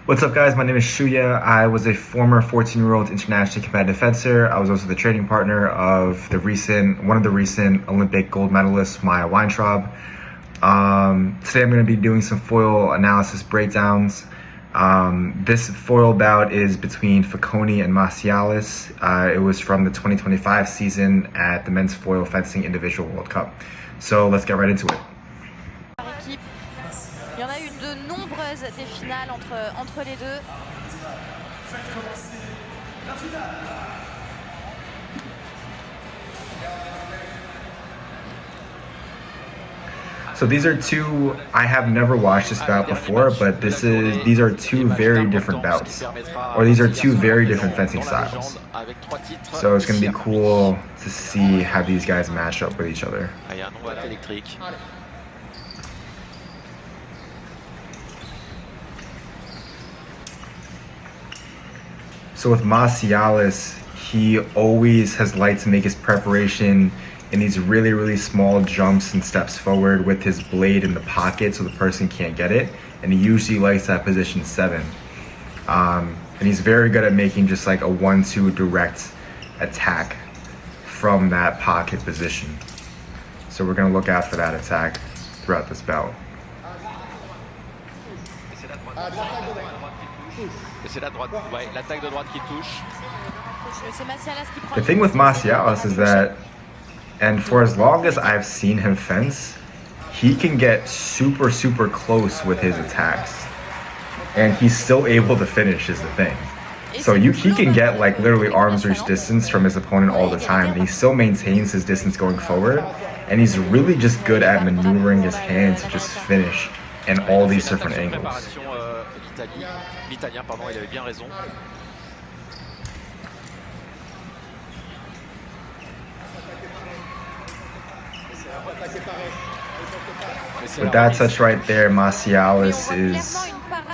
What's up, guys? My name is Shuya. I was a former 14-year-old internationally competitive fencer. I was also the training partner of one of the recent Olympic gold medalists, Maya Weintraub. Today I'm going to be doing some foil analysis breakdowns. This foil bout is between Foconi and Massialas. It was from the 2025 season at the Men's Foil Fencing Individual World Cup. So let's get right into it. Il y en a eu de nombreuses des finales entre les deux. So these are two, I have never watched this bout before, but these are two very different bouts, or these are two very different fencing styles. So it's going to be cool to see how these guys match up with each other. So with Massialas, he always has liked to make his preparation in these really, really small jumps and steps forward with his blade in the pocket so the person can't get it. And he usually likes that position 7. And he's very good at making just like a 1-2 direct attack from that pocket position. So we're gonna look out for that attack throughout this bout. The thing with Massialas is that, and for as long as I've seen him fence, he can get super, super close with his attacks. And he's still able to finish is the thing. So he can get like literally arm's reach distance from his opponent all the time, and he still maintains his distance going forward. And he's really just good at maneuvering his hand to just finish in all these different angles. L'Italien, pardon, il avait bien raison. With that touch right there, Massialas is...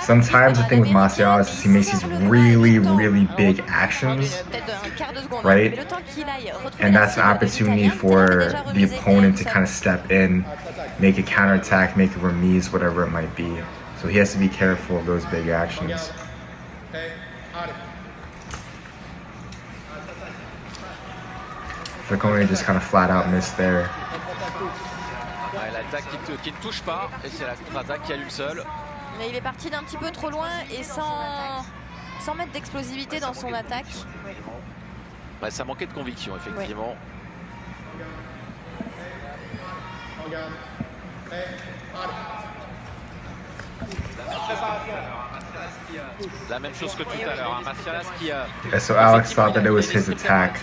Sometimes the thing with Massialas is he makes these really, really big actions, right? And that's an opportunity for the opponent to kind of step in, make a counterattack, make a remise, whatever it might be. So he has to be careful of those big actions. Foconi just kind of flat out missed there. L'attaque qui ne touche pas, et c'est la contre-attaque qui allume seule. Mais il est parti d'un petit peu trop loin et sans mettre d'explosivité dans son attaque. Ouais, ça manquait de conviction, effectivement. La même chose que tout à l'heure, Massialas qui Yeah, so Alex thought that it was his attack.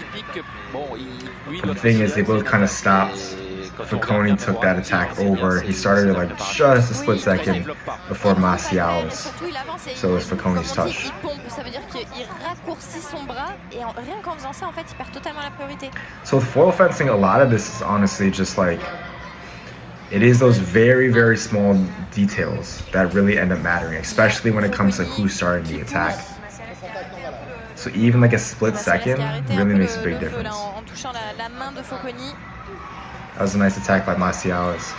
But the thing is, they both kind of stopped. Foconi took that attack over. He started like just a split second before Massialas. So it was Foconi's touch. So with foil fencing, a lot of this is honestly just like, it is those very, very small details that really end up mattering, especially when it comes to who's starting the attack. So even like a split second really makes a big difference. That was a nice attack by Massialas.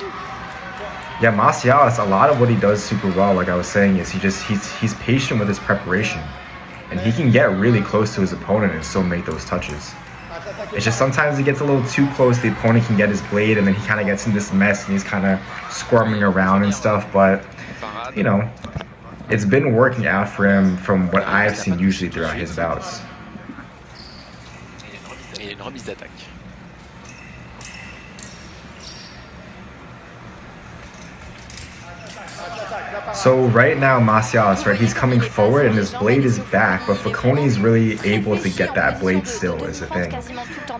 Yeah, Massialas, a lot of what he does super well, like I was saying, is he's patient with his preparation. And he can get really close to his opponent and still make those touches. It's just sometimes he gets a little too close, the opponent can get his blade, and then he kind of gets in this mess and he's kind of squirming around and stuff. But, you know, it's been working out for him from what I've seen usually throughout his bouts. So right now, Massialas, right, he's coming forward and his blade is back, but Foconi's really able to get that blade still is the thing.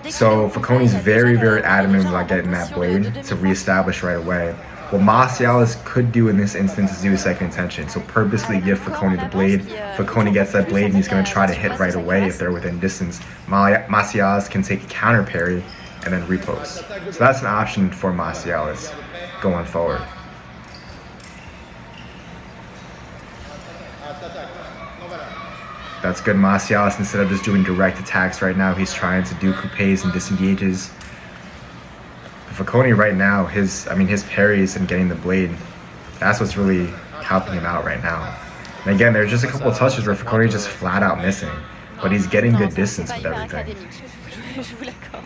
So Foconi's very, very adamant about getting that blade to reestablish right away. What Massialas could do in this instance is do a second intention. So purposely give Foconi the blade. Foconi gets that blade and he's going to try to hit right away if they're within distance. Massialas can take a counter parry and then repose. So that's an option for Massialas going forward. That's good. Massialas, instead of just doing direct attacks right now, he's trying to do coupes and disengages. Foconi right now, his parries and getting the blade, that's what's really helping him out right now. And again, there's just a couple of touches where Foconi just flat out missing. But he's getting good distance with everything. Je vous l'accorde.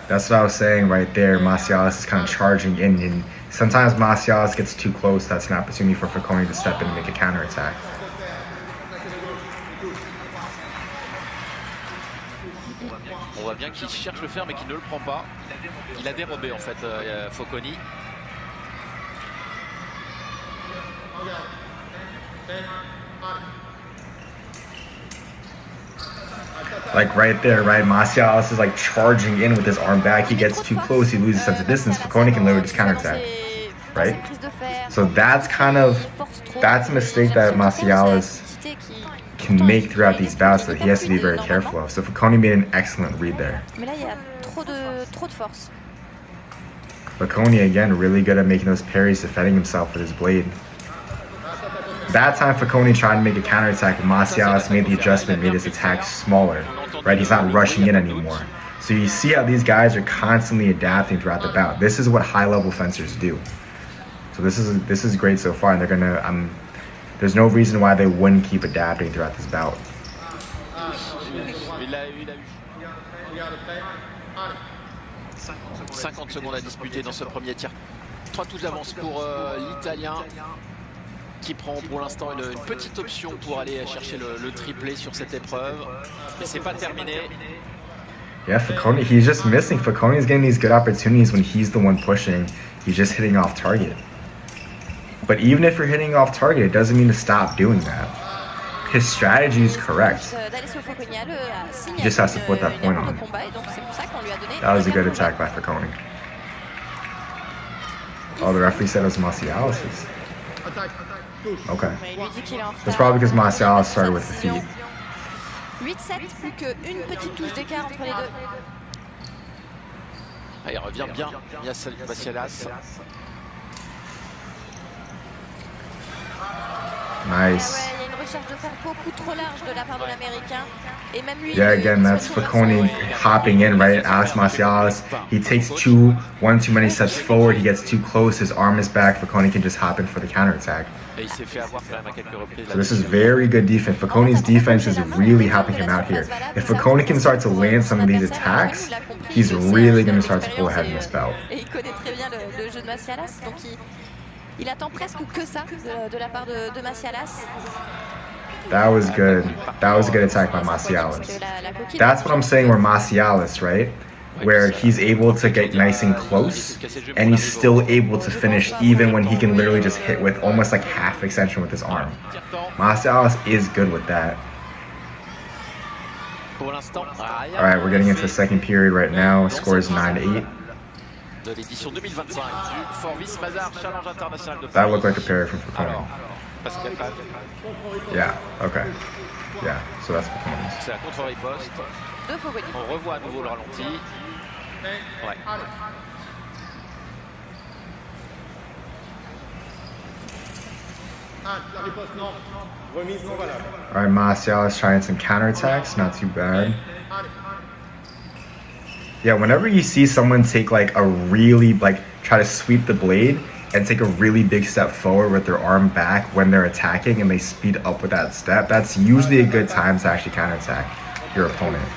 That's what I was saying right there. Massialas is kind of charging in, and sometimes Massialas gets too close. That's an opportunity for Foconi to step in and make a counterattack. On voit bien qu'il cherche le faire mais qu'il ne le prend pas. Il a dérobé en fait Foconi. Like right there, right? Massialas is like charging in with his arm back. He gets too close, he loses sense of distance. Foconi can literally just counterattack, right? So that's a mistake that Massialas can make throughout these bouts that he has to be very careful of. So Foconi made an excellent read there. Foconi again really good at making those parries, defending himself with his blade. That time Foconi tried to make a counterattack, but Massialas made the adjustment, made his attack smaller, right? He's not rushing in anymore. So you see how these guys are constantly adapting throughout the bout. This is what high-level fencers do. So this is great so far, and they're gonna there's no reason why they wouldn't keep adapting throughout this bout. 50 secondes à disputer dans ce premier tir. 3 touches d'avance pour l'Italien qui prend pour l'instant une petite option pour aller chercher le triplé sur cette épreuve. Mais c'est pas terminé. Yeah, Foconi, he's just missing. Foconi's getting these good opportunities when he's the one pushing. He's just hitting off target. But even if you're hitting off target, it doesn't mean to stop doing that. His strategy is correct. He just has to put that point on. That was a good attack by Foconi. Oh, the referee said it was Massialas'. Okay. That's probably because Massialas started with the feet. 8-7, plus qu'une petite touche d'écart entre les deux. Ah, il revient bien, Massialas. Nice. Il y a une recherche de faire beaucoup trop large de la part de l'Américain. Et même lui, yeah, again, that's Foconi hopping in, right? Alex Massialas, he takes one too many steps forward, he gets too close, his arm is back, Foconi can just hop in for the counterattack. So this is very good defense. Foconi's defense is really helping him out here. If Foconi can start to land some of these attacks, he's really going to start to pull ahead in this bout. Et il connaît très bien le jeu de Massialas, donc il attend presque que ça de la part de Massialas. That was good. That was a good attack by Massialas. That's what I'm saying where Massialas, right? Where he's able to get nice and close, and he's still able to finish even when he can literally just hit with almost like half extension with his arm. Massialas is good with that. Alright, we're getting into the second period right now. Score is 9-8. That looked like a parry from Foconi. Yeah, okay. Yeah, so that's Foconi's. C'est la contre-riposte. On revoit à nouveau le ralenti. Ouais. Alright, Massialas trying some counterattacks, not too bad. Yeah, whenever you see someone take like a really, try to sweep the blade and take a really big step forward with their arm back when they're attacking and they speed up with that step, that's usually a good time to actually counterattack your opponent.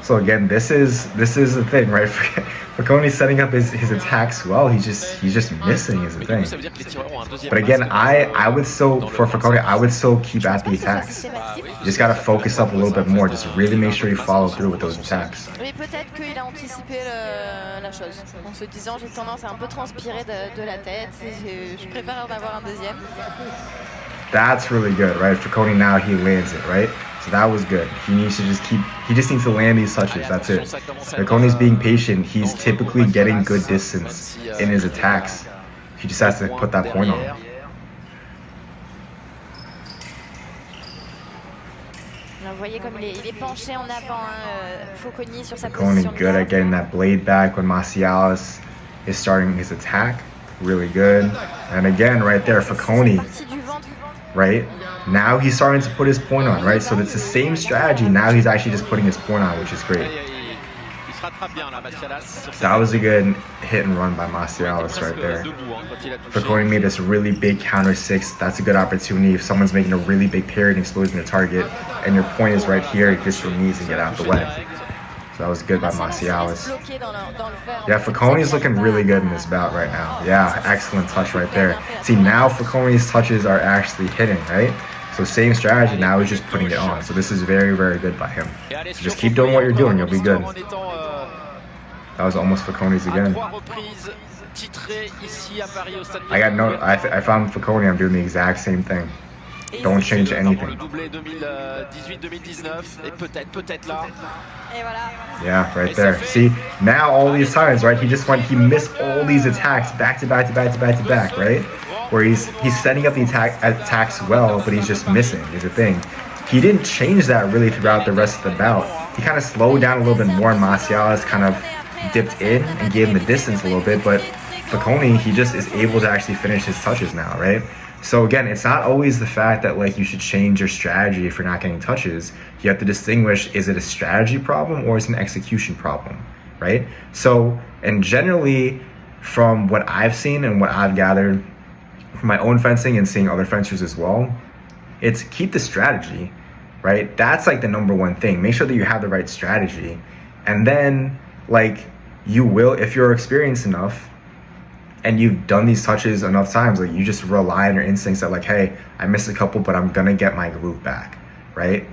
So again, this is the thing, right? Foconi's setting up his attacks well. He's just missing is the thing. But again, for Foconi, I would still keep at the attacks. You just gotta focus up a little bit more. Just really make sure you follow through with those attacks. Mais peut-être qu'il a anticipé la chose en se disant j'ai tendance à un peu transpirer de la tête. Je préfère en avoir un deuxième. That's really good, right? Foconi now he lands it, right? So that was good. He needs to land these touches, that's it. Foconi's being patient. He's typically getting good distance in his attacks. He just has to put that point on. Vous voyez comme il est penché en avant, Foconi sur sa Foconi position. good at getting that blade back when Massialas is starting his attack. Really good. And again, right there, Foconi right? Now he's starting to put his point on, right? So it's the same strategy. Now he's actually just putting his point on, which is great. That was a good hit and run by Massialas right there. Foconi made this really big counter 6. That's a good opportunity. If someone's making a really big parry and exposing the target, and your point is right here, kiss your knees and get out the way. So that was good by Massialas. Yeah, Foconi's looking really good in this bout right now. Yeah, excellent touch right there. See, now Foconi's touches are actually hitting, right? So same strategy, now he's just putting it on. So this is very, very good by him. So just keep doing what you're doing, you'll be good. That was almost Foconi's again. I found Foconi, I'm doing the exact same thing. Don't change anything. Yeah, right there. See, now all these times, right? He missed all these attacks back to back to back to back to back, right? Where he's setting up the attacks well, but he's just missing is the thing. He didn't change that really throughout the rest of the bout. He kind of slowed down a little bit more, and Massialas kind of dipped in and gave him the distance a little bit, but Foconi, he just is able to actually finish his touches now, right? So again, it's not always the fact that like you should change your strategy if you're not getting touches. You have to distinguish, is it a strategy problem or is it an execution problem, right? So, and generally from what I've seen and what I've gathered from my own fencing and seeing other fencers as well, it's keep the strategy, right? That's like the number one thing. Make sure that you have the right strategy. And then like you will, if you're experienced enough and you've done these touches enough times, like you just rely on your instincts that like, hey, I missed a couple, but I'm gonna get my groove back, right?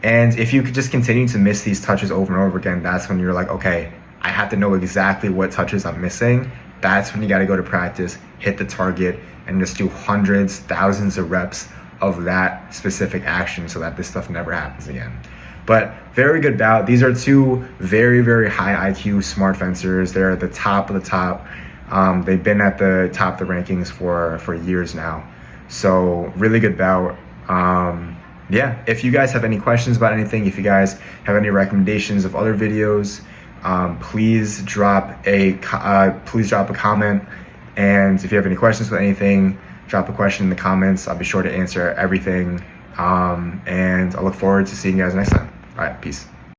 And if you could just continue to miss these touches over and over again, that's when you're like, okay, I have to know exactly what touches I'm missing. That's when you gotta go to practice, hit the target, and just do hundreds, thousands of reps of that specific action so that this stuff never happens again. But very good bout. These are two very, very high IQ smart fencers. They're at the top of the top. They've been at the top of the rankings for years now. So really good bout. Yeah, if you guys have any questions about anything, if you guys have any recommendations of other videos, please drop a comment. And if you have any questions about anything, drop a question in the comments. I'll be sure to answer everything. And I look forward to seeing you guys next time. All right, peace.